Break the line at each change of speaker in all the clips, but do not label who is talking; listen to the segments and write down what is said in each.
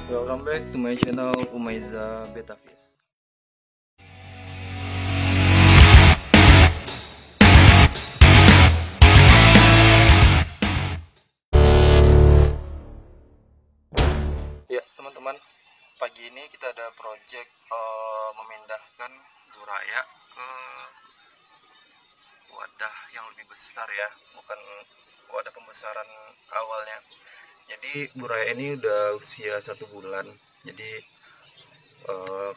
Welcome back to my channel Umaiza Betavis. Ya teman-teman, pagi ini kita ada project memindahkan buraya ke wadah yang lebih besar ya, bukan wadah pembesaran awalnya. Jadi buraya ini udah usia 1 bulan. Jadi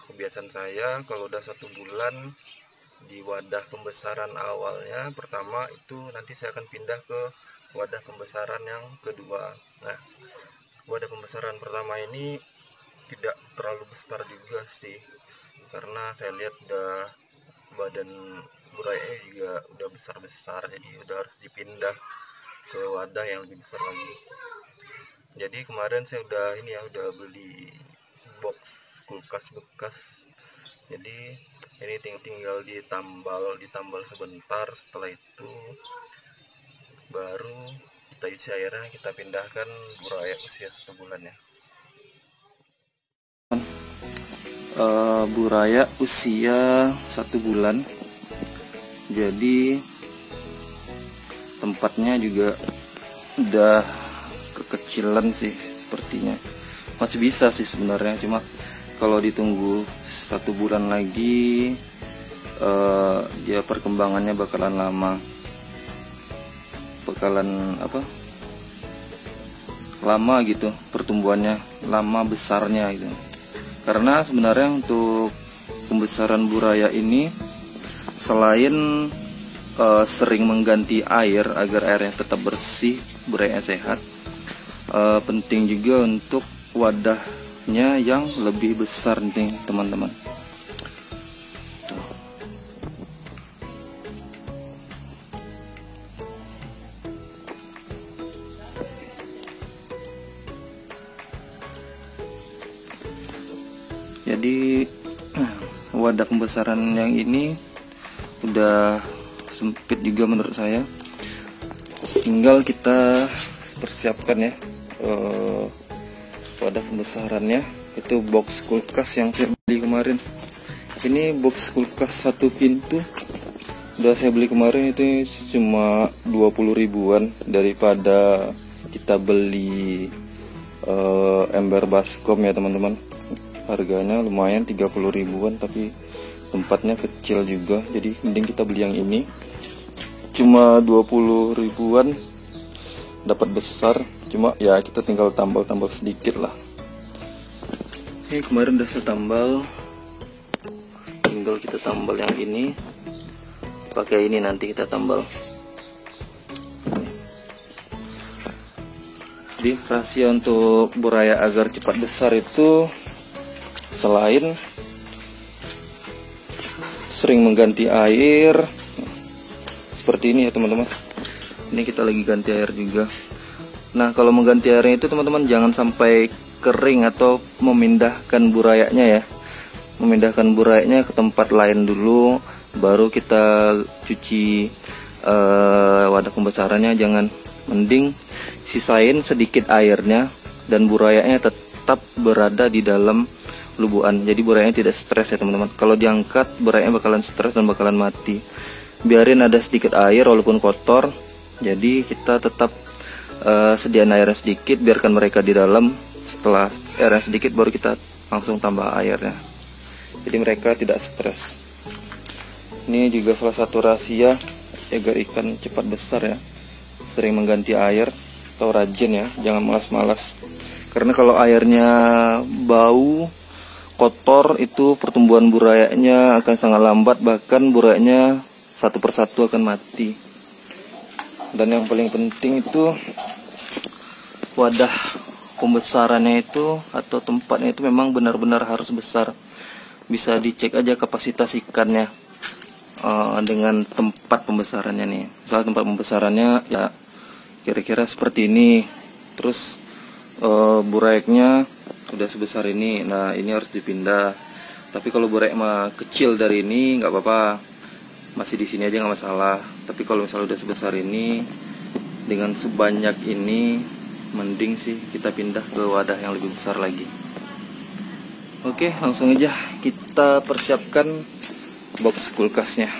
kebiasaan saya kalau udah 1 bulan di wadah pembesaran awalnya pertama itu nanti saya akan pindah ke wadah pembesaran yang kedua. Nah, wadah pembesaran pertama ini tidak terlalu besar juga sih, karena saya lihat udah badan buraya juga udah besar-besar, jadi udah harus dipindah ke wadah yang lebih besar lagi. Jadi kemarin saya udah beli box kulkas bekas. Jadi ini tinggal ditambal sebentar, setelah itu baru kita isi airnya, kita pindahkan buraya usia 1 bulan ya. Buraya usia 1 bulan, jadi tempatnya juga udah kekecilan sih sepertinya. Masih bisa sih sebenarnya, cuma kalau ditunggu 1 bulan lagi dia perkembangannya bakalan lama, lama gitu, pertumbuhannya lama, besarnya gitu. Karena sebenarnya untuk pembesaran buraya ini selain sering mengganti air agar airnya tetap bersih, burayanya sehat, penting juga untuk wadahnya yang lebih besar nih teman-teman. Jadi wadah pembesaran yang ini udah sempit juga menurut saya. Tinggal kita persiapkan ya wadah pembesarannya. Itu box kulkas yang saya beli kemarin. Ini box kulkas 1 pintu udah saya beli kemarin, itu cuma 20 ribuan daripada kita beli ember baskom ya teman-teman. Harganya lumayan 30 ribuan, tapi tempatnya kecil juga, jadi mending kita beli yang ini. Cuma 20 ribuan dapat besar, cuma ya kita tinggal tambal sedikit lah. Ini kemarin udah saya tambal, tinggal kita tambal yang ini. Pakai ini nanti kita tambal. Jadi rahasia untuk buraya agar cepat besar itu selain sering mengganti air seperti ini ya teman-teman. Ini kita lagi ganti air juga. Nah, kalau mengganti airnya itu teman-teman jangan sampai kering atau memindahkan burayanya ya. Memindahkan burayanya ke tempat lain dulu, baru kita cuci wadah pembesarannya. Jangan, mending sisain sedikit airnya dan burayanya tetap berada di dalam lubuan, jadi burayanya tidak stres ya teman-teman. Kalau diangkat burayanya bakalan stres dan bakalan mati. Biarin ada sedikit air walaupun kotor, jadi kita tetap sediain airnya sedikit, biarkan mereka di dalam. Setelah airnya sedikit baru kita langsung tambah airnya, jadi mereka tidak stres. Ini juga salah satu rahasia agar ikan cepat besar ya, sering mengganti air atau rajin ya, jangan malas-malas. Karena kalau airnya bau, kotor, itu pertumbuhan burayanya akan sangat lambat, bahkan burayanya satu persatu akan mati. Dan yang paling penting itu wadah pembesarannya itu atau tempatnya itu memang benar-benar harus besar. Bisa dicek aja kapasitas ikannya dengan tempat pembesarannya nih. Misal tempat pembesarannya ya kira-kira seperti ini, terus burayanya udah sebesar ini, nah ini harus dipindah. Tapi kalau burek mah kecil dari ini nggak apa-apa, masih di sini aja nggak masalah. Tapi kalau misalnya udah sebesar ini dengan sebanyak ini, mending sih kita pindah ke wadah yang lebih besar lagi. Oke, langsung aja kita persiapkan box kulkasnya.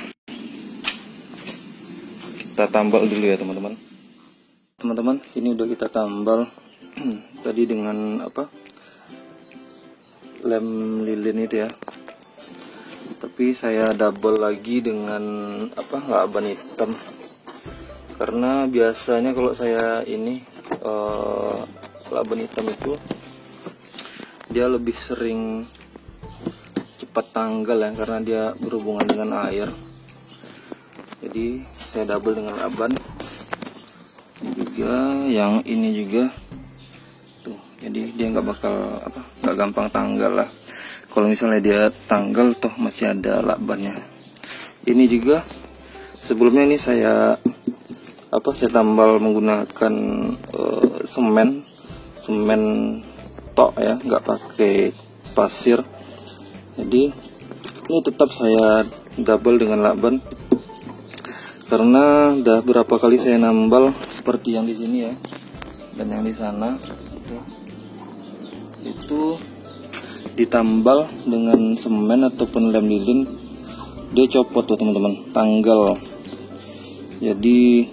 Kita tambal dulu ya teman-teman. Teman-teman, ini udah kita tambal tadi dengan lem lilin itu ya. Tapi saya double lagi dengan lakban hitam. Karena biasanya kalau saya ini lakban hitam itu dia lebih sering cepat tanggal ya, karena dia berhubungan dengan air. Jadi saya double dengan lakban. Ini juga, yang ini juga tuh, jadi dia nggak bakal nggak gampang tanggal lah. Kalau misalnya dia tanggal toh masih ada lakbannya. Ini juga sebelumnya ini saya tambal menggunakan semen tok ya, nggak pakai pasir. Jadi ini tetap saya double dengan lakban karena udah berapa kali saya nambal seperti yang di sini ya dan yang di sana itu ditambal dengan semen ataupun lem lilin, dia copot tuh teman-teman, tanggal. Jadi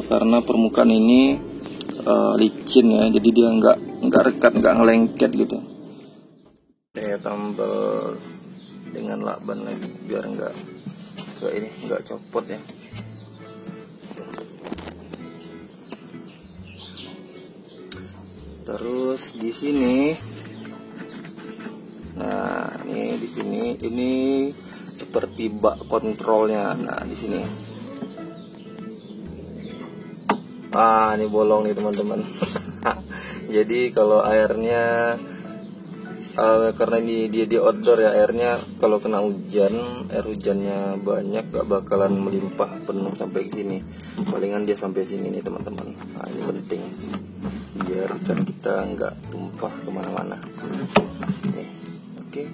karena permukaan ini licin ya, jadi dia nggak rekat, nggak ngelengket gitu. Saya tambal dengan lakban lagi biar nggak copot ya. Terus di sini, nah ini di sini ini seperti bak kontrolnya. Nah di sini, ini bolong nih teman-teman. Jadi kalau airnya karena ini dia di outdoor ya, airnya kalau kena hujan, air hujannya banyak, gak bakalan melimpah penuh sampai ke sini. Palingan dia sampai sini nih teman-teman. Nah ini penting biar ikan kita nggak tumpah kemana-mana. Nih, oke.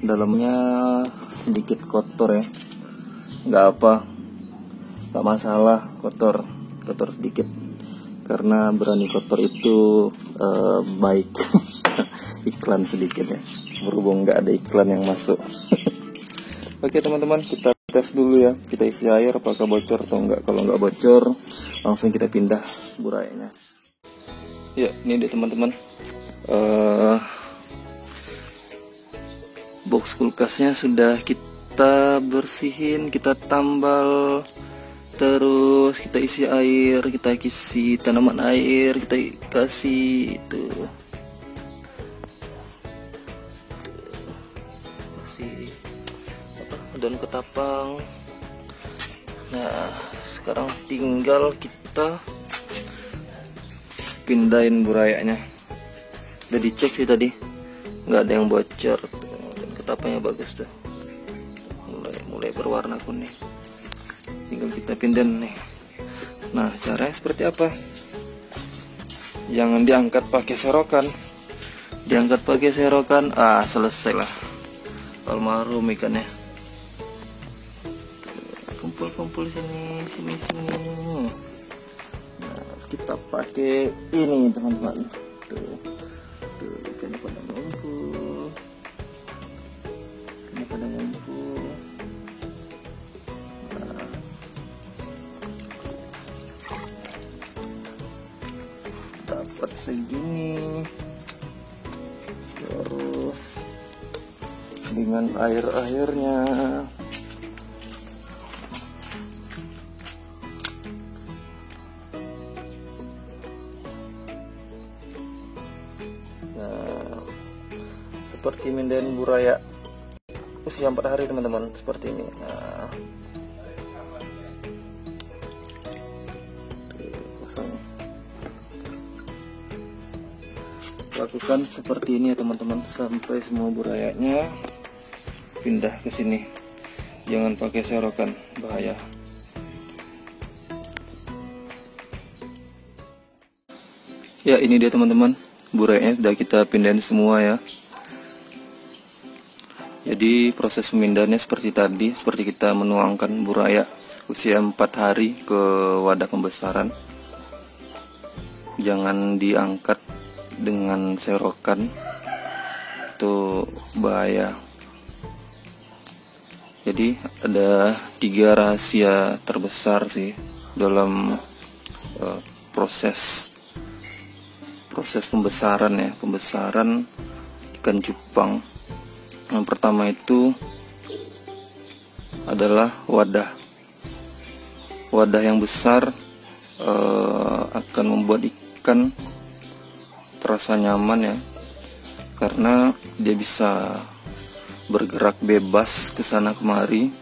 Dalamnya sedikit kotor ya, nggak apa, nggak masalah kotor sedikit. Karena berani kotor itu baik. Iklan sedikit ya, berhubung nggak ada iklan yang masuk. Oke teman-teman, kita tes dulu ya, kita isi air apakah bocor atau enggak. Kalau nggak bocor langsung kita pindah burainya. Ya ini dia teman-teman, box kulkasnya sudah kita bersihin, kita tambal. Terus kita isi air, kita isi tanaman air, kita kasih itu, kasih daun ketapang. Nah sekarang tinggal kita pindahin burayanya. Udah dicek sih tadi, nggak ada yang bocor. Dan ketapangnya bagus tuh, mulai berwarna kuning. Tinggal kita pindahin nih. Nah caranya seperti apa? Jangan diangkat pakai serokan. Diangkat pakai serokan, selesai lah, almarhum ikannya. Kumpul sini. Nah, kita pakai ini teman-teman. Tuh ikannya pada ngumpul. Dapat segini, terus dengan airnya nah seperti mindahin buraya usia 4 hari teman-teman, seperti ini. Nah lakukan seperti ini ya teman-teman, sampai semua burayanya pindah ke sini. Jangan pakai serokan, bahaya. Ya ini dia teman-teman, burayanya sudah kita pindahin semua ya. Jadi proses pemindahannya seperti tadi, seperti kita menuangkan buraya usia 4 hari ke wadah pembesaran. jangan diangkat dengan serokan, itu bahaya. Jadi ada 3 rahasia terbesar sih dalam proses pembesaran ya, pembesaran ikan cupang. Yang pertama itu adalah wadah yang besar akan membuat ikan terasa nyaman ya, karena dia bisa bergerak bebas ke sana kemari.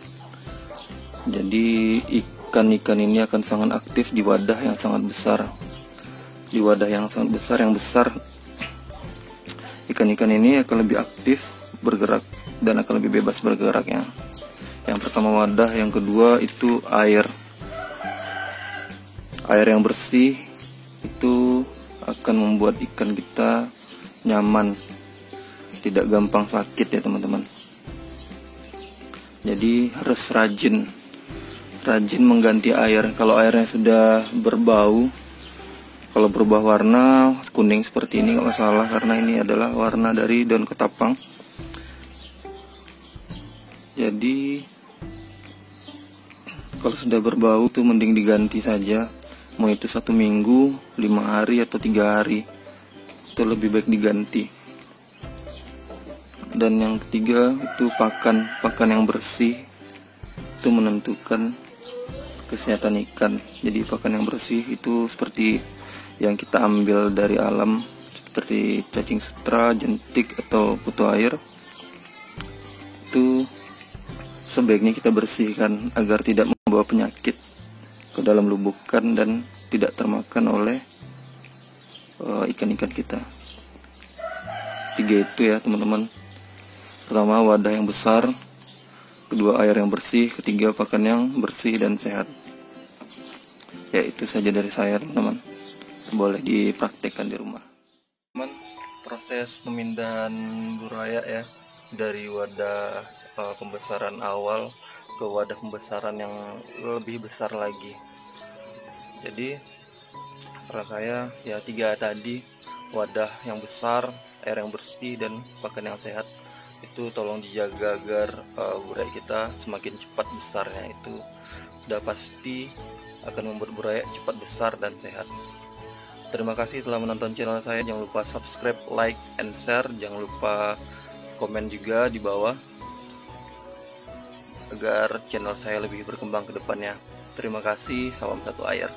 Jadi ikan-ikan ini akan sangat aktif di wadah yang sangat besar. Di wadah yang sangat besar, ikan-ikan ini akan lebih aktif bergerak dan akan lebih bebas bergeraknya. Yang pertama wadah, yang kedua itu air yang bersih itu akan membuat ikan kita nyaman, tidak gampang sakit ya teman-teman. Jadi harus rajin mengganti air. Kalau airnya sudah berbau, kalau berubah warna kuning seperti ini nggak masalah, karena ini adalah warna dari daun ketapang. Jadi kalau sudah berbau tuh mending diganti saja. Mau itu 1 minggu, 5 hari atau 3 hari, itu lebih baik diganti. Dan yang ketiga itu pakan yang bersih, itu menentukan kesehatan ikan. Jadi pakan yang bersih itu seperti yang kita ambil dari alam, seperti cacing sutra, jentik atau kutu air, itu sebaiknya kita bersihkan agar tidak membawa penyakit ke dalam lubukan dan tidak termakan oleh ikan-ikan kita. 3 itu ya teman-teman. Pertama wadah yang besar, kedua air yang bersih, ketiga pakan yang bersih dan sehat. Ya itu saja dari saya teman-teman, boleh dipraktekkan di rumah. Teman, proses pemindahan buraya ya dari wadah pembesaran awal ke wadah pembesaran yang lebih besar lagi. Jadi saran saya ya 3 tadi, wadah yang besar, air yang bersih, dan pakan yang sehat, itu tolong dijaga agar buraya kita semakin cepat besarnya. Itu sudah pasti akan membuat buraya cepat besar dan sehat. Terima kasih telah menonton channel saya. Jangan lupa subscribe, like, and share. Jangan lupa komen juga di bawah agar channel saya lebih berkembang ke depannya. Terima kasih, salam satu air.